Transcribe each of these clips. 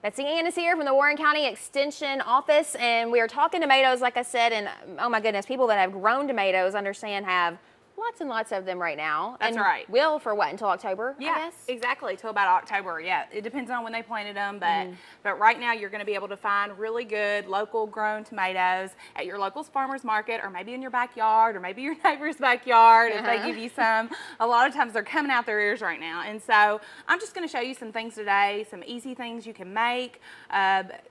Betsy Ann is here from the Warren County Extension Office, and we are talking tomatoes, like I said, and oh my goodness, people that have grown tomatoes understand have lots and lots of them right now. That's and right. Will for what, until October, Yeah, I guess? exactly, till about October. Yeah, it depends on when they planted them, but right now you're going to be able to find really good local grown tomatoes at your local farmer's market, or maybe in your backyard, or maybe your neighbor's backyard if they give you some. A lot of times they're coming out their ears right now, and so I'm just going to show you some things today, some easy things you can make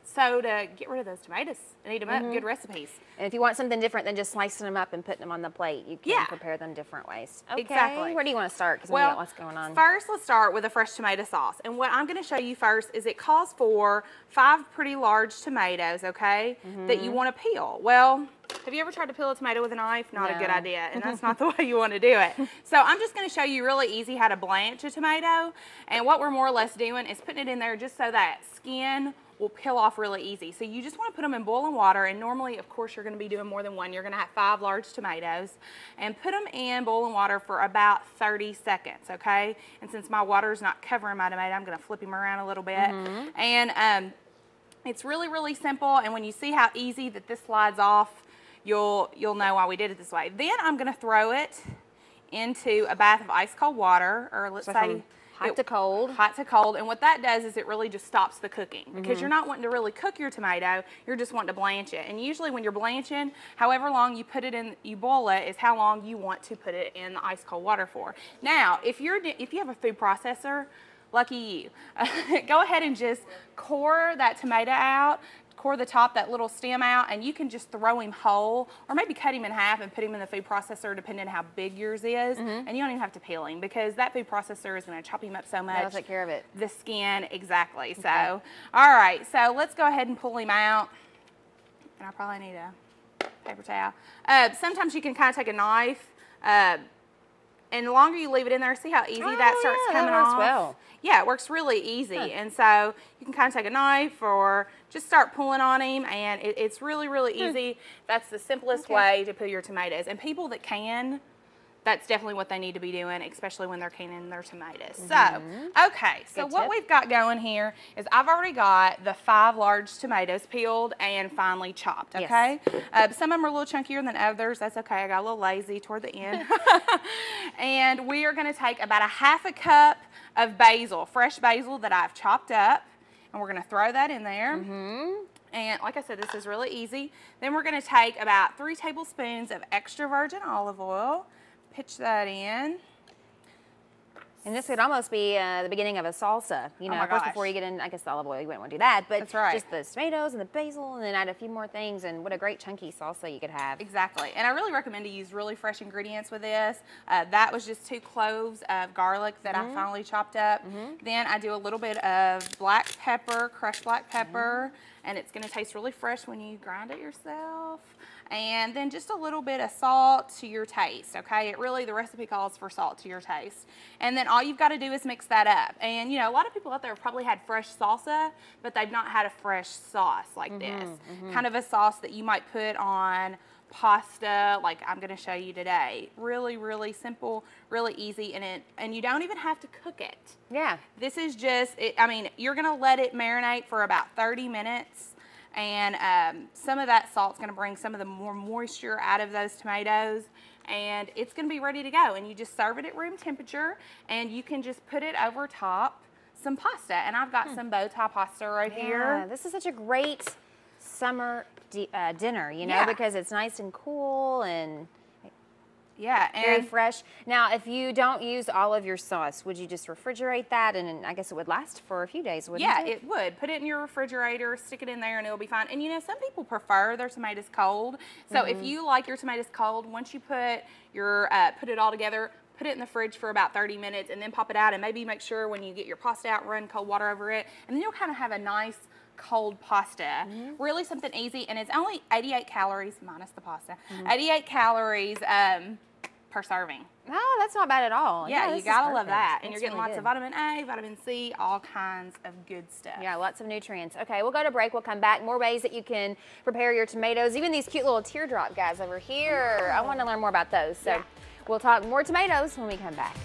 so to get rid of those tomatoes and eat them up, good recipes. And if you want something different than just slicing them up and putting them on the plate, you can prepare them different ways. Okay. Exactly. Where do you want to start? Because we Well, got lots going on. First, let's start with a fresh tomato sauce. And what I'm going to show you first is it calls for 5 pretty large tomatoes, okay, that you want to peel. Well, have you ever tried to peel a tomato with a knife? Not a good idea, and that's not the way you want to do it. So I'm just going to show you really easy how to blanch a tomato. And what we're more or less doing is putting it in there just so that skin will peel off really easy. So you just want to put them in boiling water, and normally, of course, you're going to be doing more than one. You're going to have 5 large tomatoes, and put them in boiling water for about 30 seconds, okay? And since my water is not covering my tomato, I'm going to flip him around a little bit. And it's really, really simple, and when you see how easy that this slides off, you'll know why we did it this way. Then I'm going to throw it into a bath of ice cold water, or let's say hot to cold. Hot to cold, and what that does is it really just stops the cooking, because you're not wanting to really cook your tomato, you're just wanting to blanch it. And usually when you're blanching, however long you put it in, you boil it, is how long you want to put it in the ice cold water for. Now, if you have a food processor, lucky you, go ahead and just core that tomato out, core the top, that little stem out, and you can just throw him whole, or maybe cut him in half and put him in the food processor, depending on how big yours is. And you don't even have to peel him, because that food processor is going to chop him up so much. That'll take care of it. The skin, exactly. So, all right, so let's go ahead and pull him out. And I probably need a paper towel. Sometimes you can kind of take a knife, and the longer you leave it in there, see how easy that starts coming off? Well. Yeah, it works really easy. And so you can kind of take a knife or just start pulling on him, and it's really, really easy. That's the simplest way to peel your tomatoes. And people that can, that's definitely what they need to be doing, especially when they're canning their tomatoes. So, okay, so what we've got going here is I've already got the 5 large tomatoes peeled and finely chopped, okay? Some of them are a little chunkier than others. That's okay. I got a little lazy toward the end. And we are going to take about a 1/2 cup of basil, fresh basil that I've chopped up, and we're going to throw that in there. And like I said, this is really easy. Then we're going to take about 3 tablespoons of extra virgin olive oil. Pitch that in. And this could almost be the beginning of a salsa. You know, my of course, gosh. before you get in, I guess, the olive oil, you wouldn't want to do that. But That's right. just the tomatoes and the basil, and then add a few more things, and what a great chunky salsa you could have. Exactly. And I really recommend to use really fresh ingredients with this. That was just 2 cloves of garlic that I finally chopped up. Then I do a little bit of black pepper, crushed black pepper, and it's going to taste really fresh when you grind it yourself. And then just a little bit of salt to your taste, okay? The recipe calls for salt to your taste. And then all you've got to do is mix that up. And, you know, a lot of people out there have probably had fresh salsa, but they've not had a fresh sauce like this. Kind of a sauce that you might put on pasta, like I'm going to show you today. Really, really simple, really easy, and you don't even have to cook it. Yeah. This is just, I mean, you're going to let it marinate for about 30 minutes. And some of that salt's going to bring some of the more moisture out of those tomatoes, and it's going to be ready to go. And you just serve it at room temperature, and you can just put it over top some pasta. And I've got some bow tie pasta right here. This is such a great summer dinner, you know, because it's nice and cool and very fresh. Now, if you don't use all of your sauce, would you just refrigerate that? And I guess it would last for a few days, wouldn't it? Yeah, it would. Put it in your refrigerator, stick it in there, and it'll be fine. And you know, some people prefer their tomatoes cold. So if you like your tomatoes cold, once you put your put it all together, put it in the fridge for about 30 minutes, and then pop it out, and maybe make sure when you get your pasta out, run cold water over it, and then you'll kind of have a nice cold pasta. Really something easy, and it's only 88 calories minus the pasta. 88 calories per serving. Oh, that's not bad at all. Yeah, you gotta love that. And That's you're getting really lots good. of vitamin A, vitamin C, all kinds of good stuff. Yeah, lots of nutrients. Okay, we'll go to break. We'll come back. More ways that you can prepare your tomatoes. Even these cute little teardrop guys over here. I want to learn more about those. So we'll talk more tomatoes when we come back.